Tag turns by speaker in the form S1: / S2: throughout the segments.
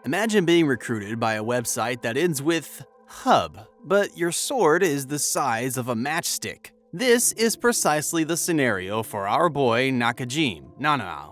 S1: Imagine being recruited by a website that ends with hub, but your sword is the size of a matchstick. This is precisely the scenario for our boy Nana.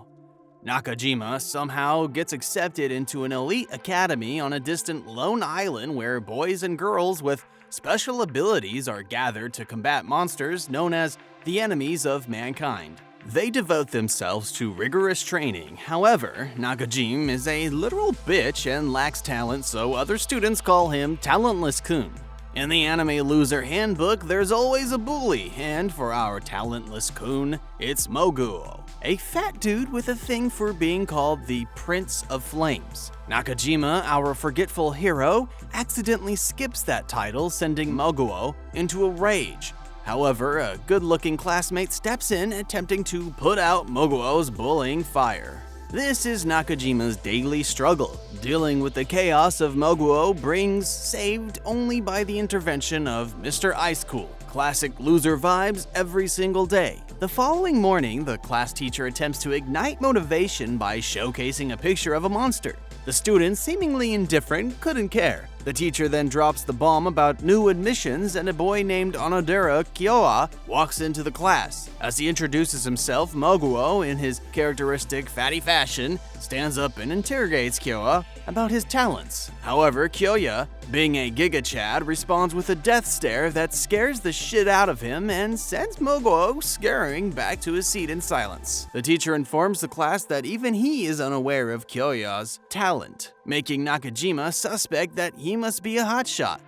S1: Nakajima somehow gets accepted into an elite academy on a distant lone island where boys and girls with special abilities are gathered to combat monsters known as the enemies of mankind. They devote themselves to rigorous training. However, Nakajima is a literal bitch and lacks talent, so other students call him Talentless Kun. In the Anime Loser Handbook, there's always a bully, and for our Talentless Kun, it's Moguo, a fat dude with a thing for being called the Prince of Flames. Nakajima, our forgetful hero, accidentally skips that title, sending Moguo into a rage. However, a good-looking classmate steps in, attempting to put out Moguo's bullying fire. This is Nakajima's daily struggle. Dealing with the chaos of Moguo brings saved only by the intervention of Mr. Ice Cool. Classic loser vibes every single day. The following morning, the class teacher attempts to ignite motivation by showcasing a picture of a monster. The students, seemingly indifferent, couldn't care. The teacher then drops the bomb about new admissions, and a boy named Onodera Kyoa walks into the class. As he introduces himself, Moguo, in his characteristic fatty fashion, stands up and interrogates Kyoa about his talents. However, Kyoya, being a Giga Chad, responds with a death stare that scares the shit out of him and sends Moguo scurrying back to his seat in silence. The teacher informs the class that even he is unaware of Kyoya's talent, making Nakajima suspect that he must be a hotshot.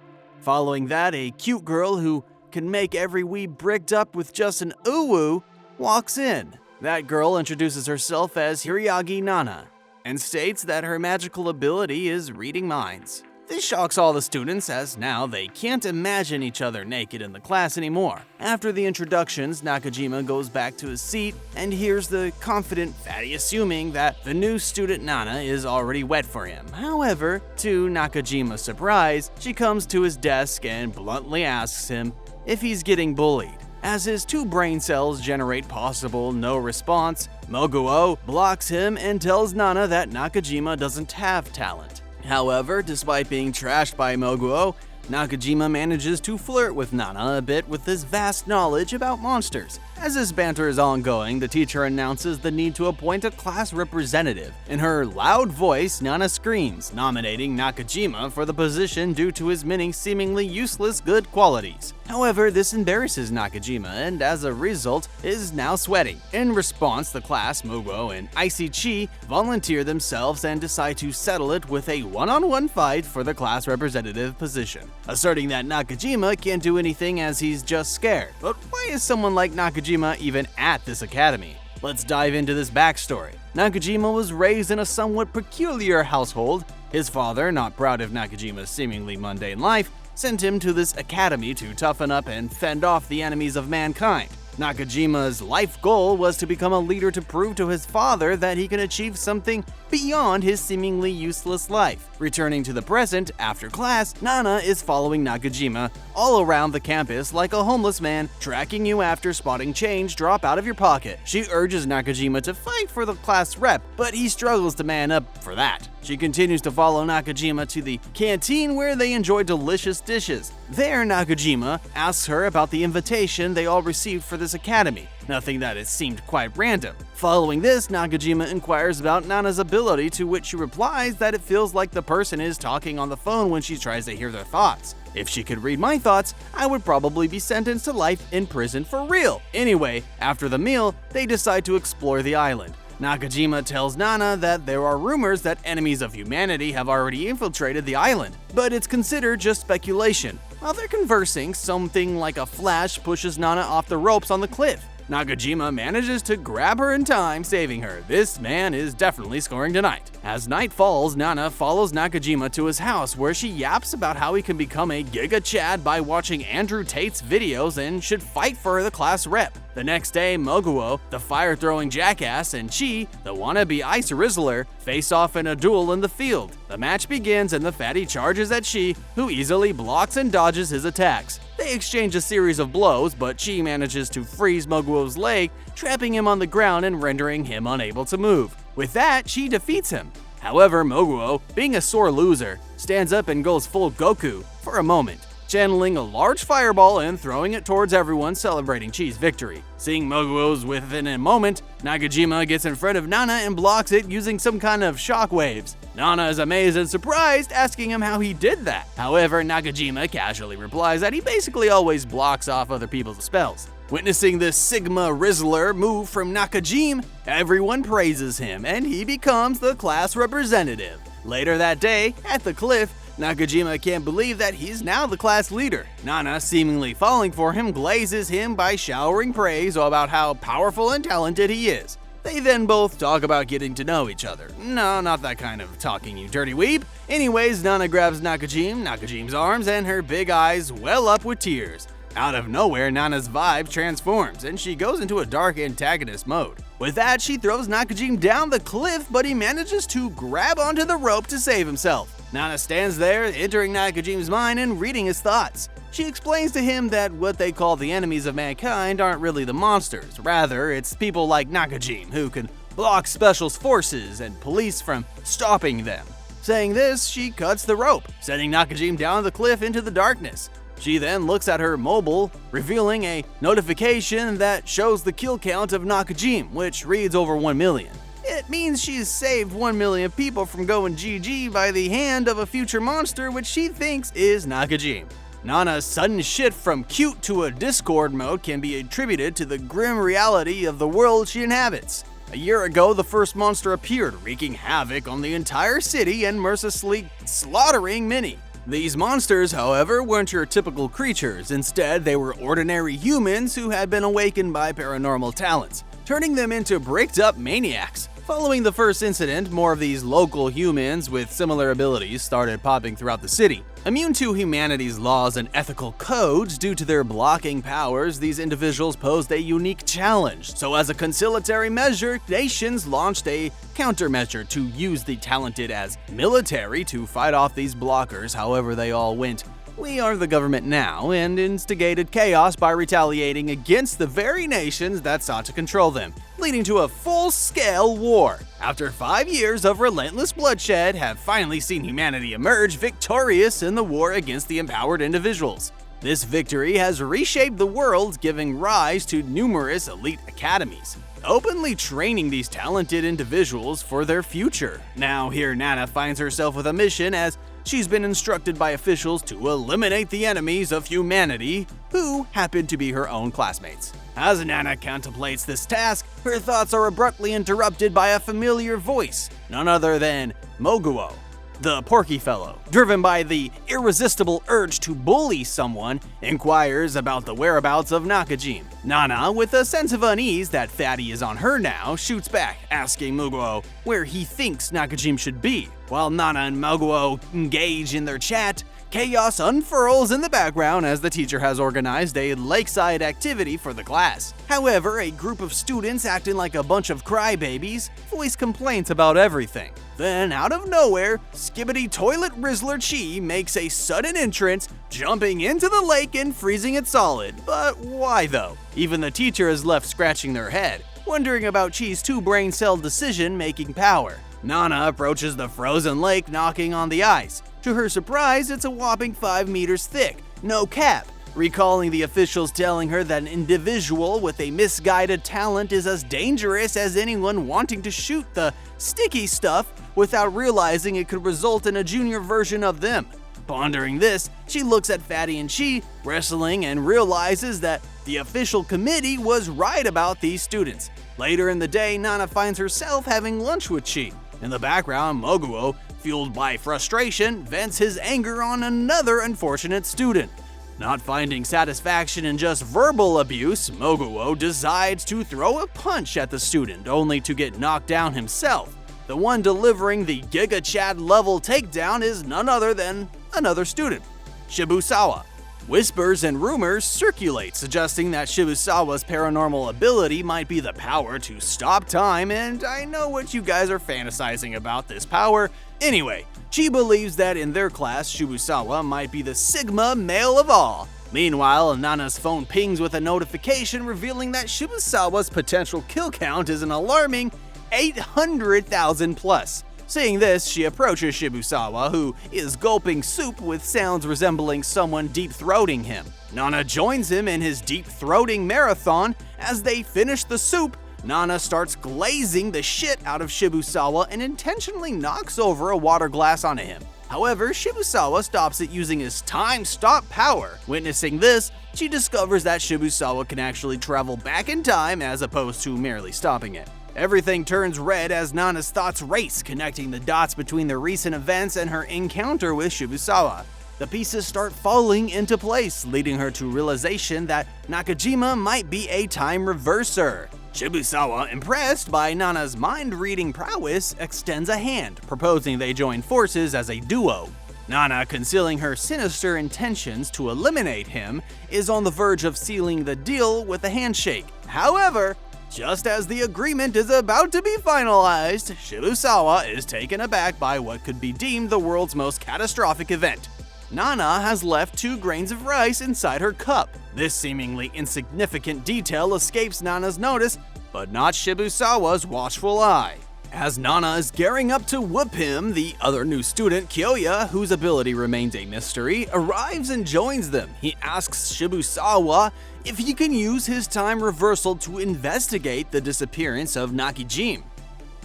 S1: Following that, a cute girl who can make every weeb bricked up with just an uwu walks in. That girl introduces herself as Hiryagi Nana and states that her magical ability is reading minds. This shocks all the students, as now they can't imagine each other naked in the class anymore. After the introductions, Nakajima goes back to his seat and hears the confident fatty assuming that the new student Nana is already wet for him. However, to Nakajima's surprise, she comes to his desk and bluntly asks him if he's getting bullied. As his two brain cells generate possible no response, Moguo blocks him and tells Nana that Nakajima doesn't have talent. However, despite being trashed by Moguo, Nakajima manages to flirt with Nana a bit with his vast knowledge about monsters. As this banter is ongoing, the teacher announces the need to appoint a class representative. In her loud voice, Nana screams, nominating Nakajima for the position due to his many seemingly useless good qualities. However, this embarrasses Nakajima, and as a result, is now sweating. In response, the class, Moguo and Icy Chi, volunteer themselves and decide to settle it with a one-on-one fight for the class representative position, asserting that Nakajima can't do anything as he's just scared. But why is someone like Nakajima even at this academy? Let's dive into this backstory. Nakajima was raised in a somewhat peculiar household. His father, not proud of Nakajima's seemingly mundane life, sent him to this academy to toughen up and fend off the enemies of mankind. Nakajima's life goal was to become a leader to prove to his father that he can achieve something beyond his seemingly useless life. Returning to the present, after class, Nana is following Nakajima all around the campus like a homeless man, tracking you after spotting change drop out of your pocket. She urges Nakajima to fight for the class rep, but he struggles to man up for that. She continues to follow Nakajima to the canteen where they enjoy delicious dishes. There, Nakajima asks her about the invitation they all received for this academy, nothing that it seemed quite random. Following this, Nakajima inquires about Nana's ability, to which she replies that it feels like the person is talking on the phone when she tries to hear their thoughts. If she could read my thoughts, I would probably be sentenced to life in prison for real. Anyway, after the meal, they decide to explore the island. Nakajima tells Nana that there are rumors that enemies of humanity have already infiltrated the island, but it's considered just speculation. While they're conversing, something like a flash pushes Nana off the ropes on the cliff. Nakajima manages to grab her in time, saving her. This man is definitely scoring tonight. As night falls, Nana follows Nakajima to his house, where she yaps about how he can become a Giga Chad by watching Andrew Tate's videos and should fight for the class rep. The next day, Moguo, the fire-throwing jackass, and Chi, the wannabe ice rizzler, face off in a duel in the field. The match begins and the fatty charges at Chi, who easily blocks and dodges his attacks. They exchange a series of blows, but Chi manages to freeze Moguo's leg, trapping him on the ground and rendering him unable to move. With that, Chi defeats him. However, Moguo, being a sore loser, stands up and goes full Goku for a moment, channeling a large fireball and throwing it towards everyone celebrating Chi's victory. Seeing Moguo's within a moment, Nakajima gets in front of Nana and blocks it using some kind of shockwaves. Nana is amazed and surprised, asking him how he did that. However, Nakajima casually replies that he basically always blocks off other people's spells. Witnessing this Sigma Rizzler move from Nakajima, everyone praises him and he becomes the class representative. Later that day, at the cliff, Nakajima can't believe that he's now the class leader. Nana, seemingly falling for him, glazes him by showering praise about how powerful and talented he is. They then both talk about getting to know each other. No, not that kind of talking, you dirty weeb. Anyways, Nana grabs Nakajima's arms, and her big eyes well up with tears. Out of nowhere, Nana's vibe transforms, and she goes into a dark antagonist mode. With that, she throws Nakajima down the cliff, but he manages to grab onto the rope to save himself. Nana stands there, entering Nakajima's mind and reading his thoughts. She explains to him that what they call the enemies of mankind aren't really the monsters. Rather, it's people like Nakajima who can block special forces and police from stopping them. Saying this, she cuts the rope, sending Nakajima down the cliff into the darkness. She then looks at her mobile, revealing a notification that shows the kill count of Nakajima, which reads over 1 million. It means she's saved 1 million people from going GG by the hand of a future monster which she thinks is Nakajima. Nana's sudden shift from cute to a Discord mode can be attributed to the grim reality of the world she inhabits. A year ago, the first monster appeared, wreaking havoc on the entire city and mercilessly slaughtering many. These monsters, however, weren't your typical creatures. Instead, they were ordinary humans who had been awakened by paranormal talents, turning them into bricked-up maniacs. Following the first incident, more of these local humans with similar abilities started popping throughout the city. Immune to humanity's laws and ethical codes due to their blocking powers, these individuals posed a unique challenge. So as a conciliatory measure, nations launched a countermeasure to use the talented as military to fight off these blockers. However, they all went, "We are the government now," and instigated chaos by retaliating against the very nations that sought to control them, leading to a full-scale war. After 5 years of relentless bloodshed, have finally seen humanity emerge victorious in the war against the empowered individuals. This victory has reshaped the world, giving rise to numerous elite academies, openly training these talented individuals for their future. Now here Nana finds herself with a mission as she's been instructed by officials to eliminate the enemies of humanity, who happen to be her own classmates. As Nana contemplates this task, her thoughts are abruptly interrupted by a familiar voice, none other than Moguo, the porky fellow, driven by the irresistible urge to bully someone, inquires about the whereabouts of Nakajima. Nana, with a sense of unease that Fatty is on her now, shoots back, asking Moguo where he thinks Nakajima should be. While Nana and Moguo engage in their chat, chaos unfurls in the background as the teacher has organized a lakeside activity for the class. However, a group of students acting like a bunch of crybabies voice complaints about everything. Then, out of nowhere, Skibbity Toilet Rizzler Chi makes a sudden entrance, jumping into the lake and freezing it solid. But why though? Even the teacher is left scratching their head, wondering about Chi's 2 brain cell decision-making power. Nana approaches the frozen lake, knocking on the ice. To her surprise, it's a whopping 5 meters thick, no cap, recalling the officials telling her that an individual with a misguided talent is as dangerous as anyone wanting to shoot the sticky stuff without realizing it could result in a junior version of them. Pondering this, she looks at Fatty and Chi wrestling and realizes that the official committee was right about these students. Later in the day, Nana finds herself having lunch with Chi. In the background, Moguo, fueled by frustration, vents his anger on another unfortunate student. Not finding satisfaction in just verbal abuse, Moguo decides to throw a punch at the student, only to get knocked down himself. The one delivering the Giga Chad level takedown is none other than another student, Shibusawa. Whispers and rumors circulate, suggesting that Shibusawa's paranormal ability might be the power to stop time, and I know what you guys are fantasizing about this power. Anyway, Chi believes that in their class, Shibusawa might be the Sigma male of all. Meanwhile, Nana's phone pings with a notification revealing that Shibusawa's potential kill count is an alarming 800,000 plus. Seeing this, she approaches Shibusawa, who is gulping soup with sounds resembling someone deep-throating him. Nana joins him in his deep-throating marathon. As they finish the soup, Nana starts glazing the shit out of Shibusawa and intentionally knocks over a water glass onto him. However, Shibusawa stops it using his time-stop power. Witnessing this, she discovers that Shibusawa can actually travel back in time as opposed to merely stopping it. Everything turns red as Nana's thoughts race, connecting the dots between the recent events and her encounter with Shibusawa. The pieces start falling into place, leading her to realization that Nakajima might be a time reverser. Shibusawa, impressed by Nana's mind-reading prowess, extends a hand, proposing they join forces as a duo. Nana, concealing her sinister intentions to eliminate him, is on the verge of sealing the deal with a handshake. However, just as the agreement is about to be finalized, Shibusawa is taken aback by what could be deemed the world's most catastrophic event. Nana has left 2 grains of rice inside her cup. This seemingly insignificant detail escapes Nana's notice, but not Shibusawa's watchful eye. As Nana is gearing up to whoop him, the other new student, Kyoya, whose ability remains a mystery, arrives and joins them. He asks Shibusawa if he can use his time reversal to investigate the disappearance of Nakajima.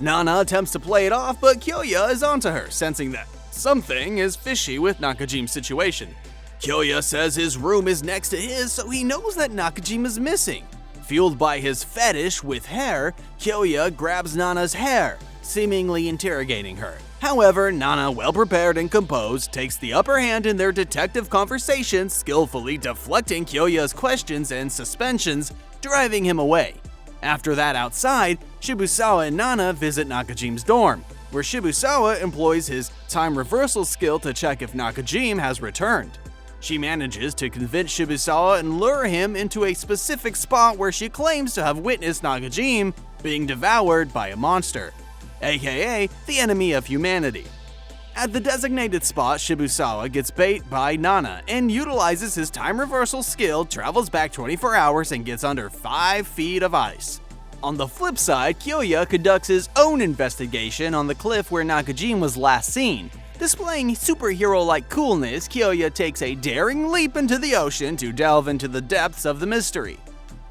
S1: Nana attempts to play it off, but Kyoya is onto her, sensing that something is fishy with Nakajima's situation. Kyoya says his room is next to his, so he knows that Nakajima is missing. Fueled by his fetish with hair, Kyoya grabs Nana's hair, seemingly interrogating her. However, Nana, well-prepared and composed, takes the upper hand in their detective conversation, skillfully deflecting Kyoya's questions and suspensions, driving him away. After that, outside, Shibusawa and Nana visit Nakajima's dorm, where Shibusawa employs his time reversal skill to check if Nakajima has returned. She manages to convince Shibusawa and lure him into a specific spot where she claims to have witnessed Nakajima being devoured by a monster, aka the enemy of humanity. At the designated spot, Shibusawa gets bait by Nana and utilizes his time reversal skill, travels back 24 hours, and gets under 5 feet of ice. On the flip side, Kyoya conducts his own investigation on the cliff where Nakajima was last seen. Displaying superhero-like coolness, Kyoya takes a daring leap into the ocean to delve into the depths of the mystery.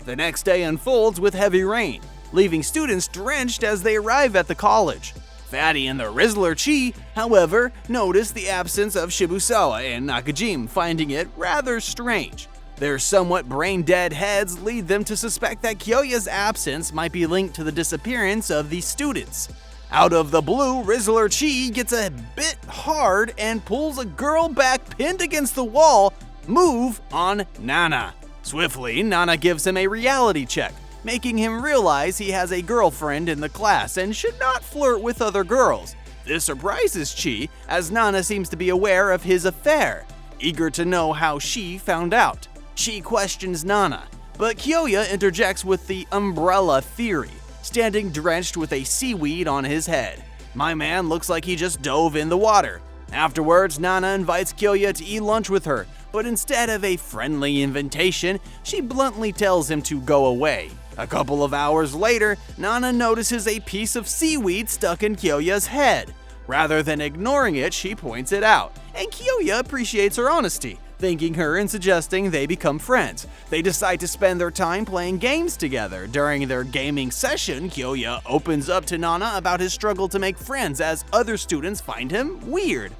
S1: The next day unfolds with heavy rain, leaving students drenched as they arrive at the college. Fatty and the Rizzler Chi, however, notice the absence of Shibusawa and Nakajima, finding it rather strange. Their somewhat brain-dead heads lead them to suspect that Kyoya's absence might be linked to the disappearance of these students. Out of the blue, Rizzler Chi gets a bit hard and pulls a girl back pinned against the wall move on Nana. Swiftly, Nana gives him a reality check, making him realize he has a girlfriend in the class and should not flirt with other girls. This surprises Chi, as Nana seems to be aware of his affair, eager to know how she found out. Chi questions Nana, but Kyoya interjects with the umbrella theory, standing drenched with a seaweed on his head. My man looks like he just dove in the water. Afterwards, Nana invites Kyoya to eat lunch with her, but instead of a friendly invitation, she bluntly tells him to go away. A couple of hours later, Nana notices a piece of seaweed stuck in Kyoya's head. Rather than ignoring it, she points it out, and Kyoya appreciates her honesty, thanking her and suggesting they become friends. They decide to spend their time playing games together. During their gaming session, Kyoya opens up to Nana about his struggle to make friends as other students find him weird.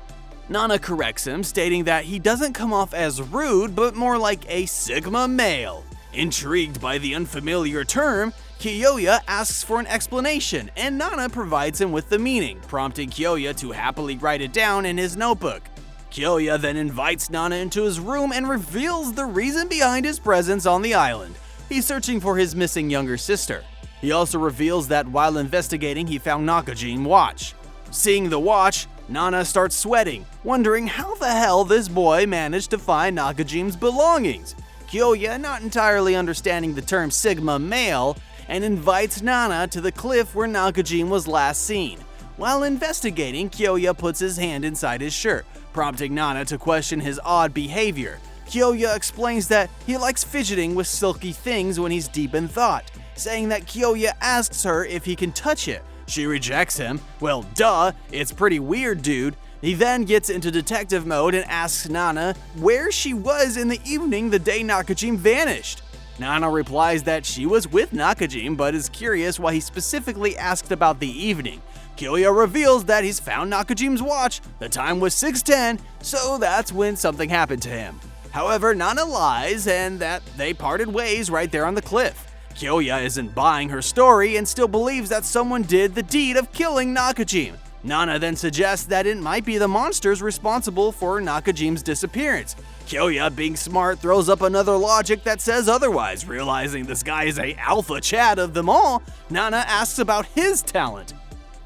S1: Nana corrects him, stating that he doesn't come off as rude, but more like a Sigma male. Intrigued by the unfamiliar term, Kyoya asks for an explanation, and Nana provides him with the meaning, prompting Kyoya to happily write it down in his notebook. Kyoya then invites Nana into his room and reveals the reason behind his presence on the island. He's searching for his missing younger sister. He also reveals that while investigating, he found Nakajima's watch. Seeing the watch, Nana starts sweating, wondering how the hell this boy managed to find Nakajima's belongings. Kyoya, not entirely understanding the term Sigma male, and invites Nana to the cliff where Nakajima was last seen. While investigating, Kyoya puts his hand inside his shirt, prompting Nana to question his odd behavior. Kyoya explains that he likes fidgeting with silky things when he's deep in thought, saying that Kyoya asks her if he can touch it, She rejects him. Well, duh, it's pretty weird, dude. He then gets into detective mode and asks Nana where she was in the evening the day Nakajima vanished. Nana replies that she was with Nakajima but is curious why he specifically asked about the evening. Kyoya reveals that he's found Nakajima's watch, the time was 6:10, so that's when something happened to him. However, Nana lies and that they parted ways right there on the cliff. Kyoya isn't buying her story and still believes that someone did the deed of killing Nakajima. Nana then suggests that it might be the monsters responsible for Nakajima's disappearance. Kyoya, being smart, throws up another logic that says otherwise. Realizing this guy is a alpha Chad of them all, Nana asks about his talent.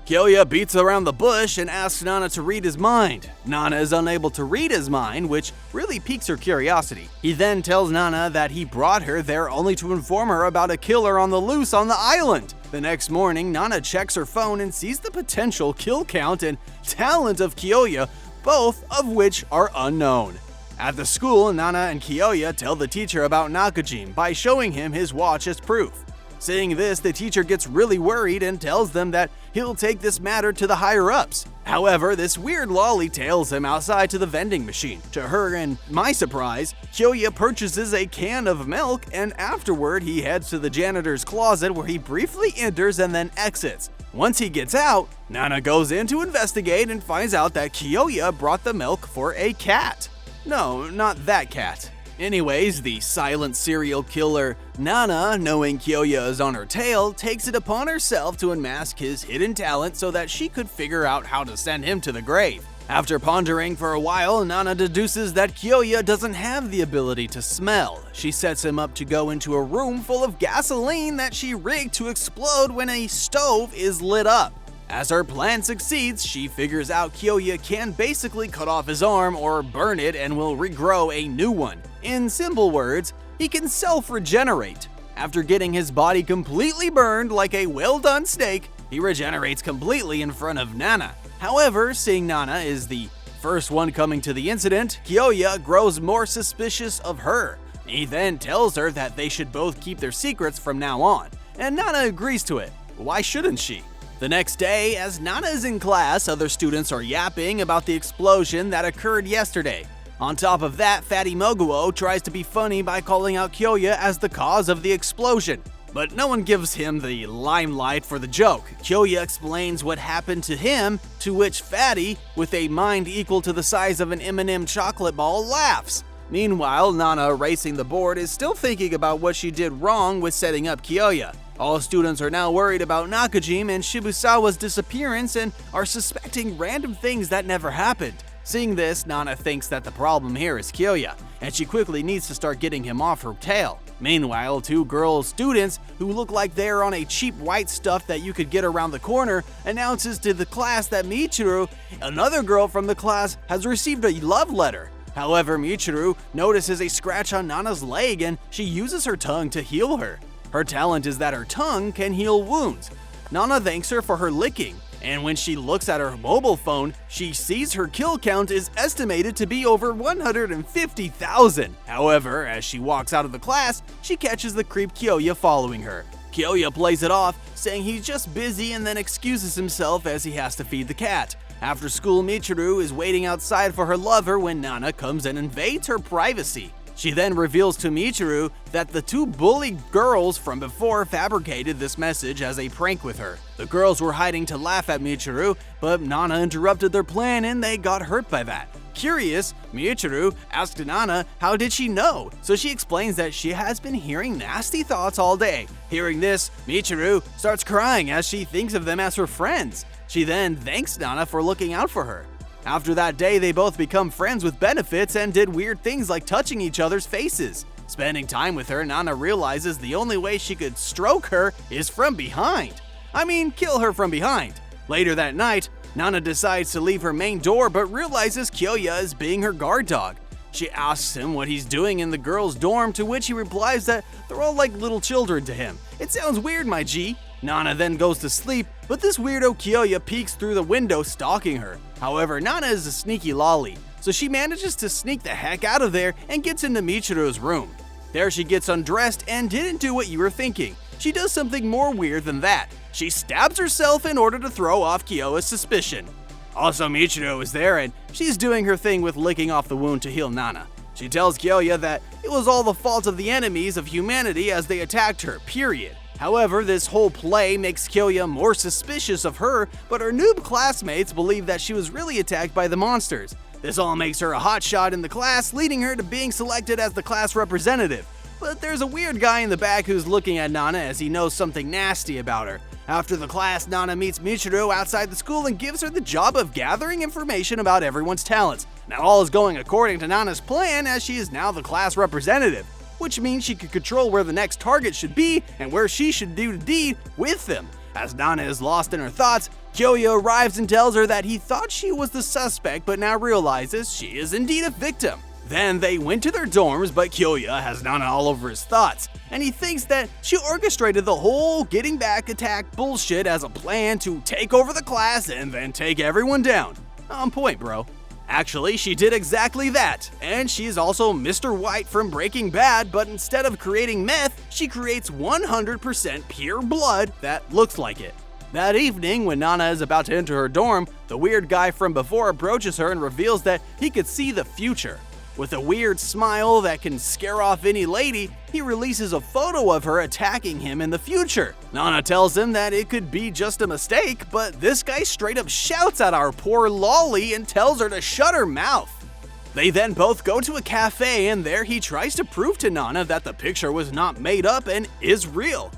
S1: Kyoya beats around the bush and asks Nana to read his mind. Nana is unable to read his mind, which really piques her curiosity. He then tells Nana that he brought her there only to inform her about a killer on the loose on the island. The next morning, Nana checks her phone and sees the potential kill count and talent of Kyoya, both of which are unknown. At the school, Nana and Kyoya tell the teacher about Nakajima by showing him his watch as proof. Seeing this, the teacher gets really worried and tells them that he'll take this matter to the higher-ups. However, this weird lolly tails him outside to the vending machine. To her and my surprise, Kyoya purchases a can of milk and afterward he heads to the janitor's closet where he briefly enters and then exits. Once he gets out, Nana goes in to investigate and finds out that Kyoya brought the milk for a cat. No, not that cat. Anyways, the silent serial killer Nana, knowing Kyoya is on her tail, takes it upon herself to unmask his hidden talent so that she could figure out how to send him to the grave. After pondering for a while, Nana deduces that Kyoya doesn't have the ability to smell. She sets him up to go into a room full of gasoline that she rigged to explode when a stove is lit up. As her plan succeeds, she figures out Kyoya can basically cut off his arm or burn it and will regrow a new one. In simple words, he can self-regenerate. After getting his body completely burned like a well-done steak, he regenerates completely in front of Nana. However, seeing Nana is the first one coming to the incident, Kyoya grows more suspicious of her. He then tells her that they should both keep their secrets from now on, and Nana agrees to it. Why shouldn't she? The next day, as Nana is in class, other students are yapping about the explosion that occurred yesterday. On top of that, Fatty Moguo tries to be funny by calling out Kyoya as the cause of the explosion. But no one gives him the limelight for the joke. Kyoya explains what happened to him, to which Fatty, with a mind equal to the size of an M&M chocolate ball, laughs. Meanwhile, Nana, erasing the board, is still thinking about what she did wrong with setting up Kyoya. All students are now worried about Nakajima and Shibusawa's disappearance and are suspecting random things that never happened. Seeing this, Nana thinks that the problem here is Kyoya, and she quickly needs to start getting him off her tail. Meanwhile, two girl students who look like they're on a cheap white stuff that you could get around the corner announces to the class that Michiru, another girl from the class, has received a love letter. However, Michiru notices a scratch on Nana's leg and she uses her tongue to heal her. Her talent is that her tongue can heal wounds. Nana thanks her for her licking, and when she looks at her mobile phone, she sees her kill count is estimated to be over 150,000. However, as she walks out of the class, she catches the creep Kyoya following her. Kyoya plays it off, saying he's just busy and then excuses himself as he has to feed the cat. After school, Michiru is waiting outside for her lover when Nana comes and invades her privacy. She then reveals to Michiru that the two bully girls from before fabricated this message as a prank with her. The girls were hiding to laugh at Michiru, but Nana interrupted their plan and they got hurt by that. Curious, Michiru asked Nana how did she know, so she explains that she has been hearing nasty thoughts all day. Hearing this, Michiru starts crying as she thinks of them as her friends. She then thanks Nana for looking out for her. After that day, they both become friends with benefits and did weird things like touching each other's faces. Spending time with her, Nana realizes the only way she could stroke her is from behind. I mean, kill her from behind. Later that night, Nana decides to leave her main door but realizes Kyoya is being her guard dog. She asks him what he's doing in the girls' dorm, to which he replies that they're all like little children to him. It sounds weird, my G. Nana then goes to sleep, but this weirdo Kyoya peeks through the window stalking her. However, Nana is a sneaky lolly, so she manages to sneak the heck out of there and gets into Michiru's room. There she gets undressed and didn't do what you were thinking. She does something more weird than that. she stabs herself in order to throw off Kyoa's suspicion. Also, Michiru is there, and she's doing her thing with licking off the wound to heal Nana. She tells Kyoya that it was all the fault of the enemies of humanity as they attacked her, period. However, this whole play makes Kyoya more suspicious of her, but her noob classmates believe that she was really attacked by the monsters. This all makes her a hotshot in the class, leading her to being selected as the class representative. But there's a weird guy in the back who's looking at Nana as he knows something nasty about her. After the class, Nana meets Michiru outside the school and gives her the job of gathering information about everyone's talents. Now all is going according to Nana's plan, as she is now the class representative, which means she can control where the next target should be and where she should do the deed with them. As Nana is lost in her thoughts, Kyoya arrives and tells her that he thought she was the suspect but now realizes she is indeed a victim. Then they went to their dorms, but Kyoya has Nana all over his thoughts, and he thinks that she orchestrated the whole getting back attack bullshit as a plan to take over the class and then take everyone down. On point, bro. Actually, she did exactly that, and she's also Mr. White from Breaking Bad, but instead of creating meth, she creates 100% pure blood that looks like it. That evening, when Nana is about to enter her dorm, the weird guy from before approaches her and reveals that he could see the future. With a weird smile that can scare off any lady, he releases a photo of her attacking him in the future. Nana tells him that it could be just a mistake, but this guy straight up shouts at our poor lolly and tells her to shut her mouth. They then both go to a cafe, and there he tries to prove to Nana that the picture was not made up and is real.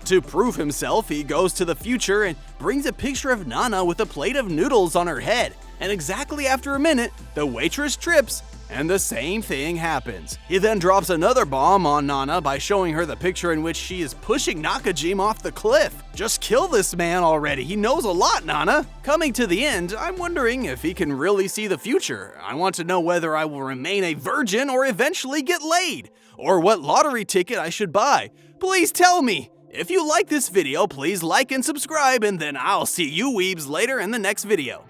S1: To prove himself, he goes to the future and brings a picture of Nana with a plate of noodles on her head, and exactly after a minute, the waitress trips, and the same thing happens. He then drops another bomb on Nana by showing her the picture in which she is pushing Nakajima off the cliff. Just kill this man already, he knows a lot, Nana! Coming to the end, I'm wondering if he can really see the future. I want to know whether I will remain a virgin or eventually get laid, or what lottery ticket I should buy. Please tell me! If you like this video, please like and subscribe, and then I'll see you weebs later in the next video.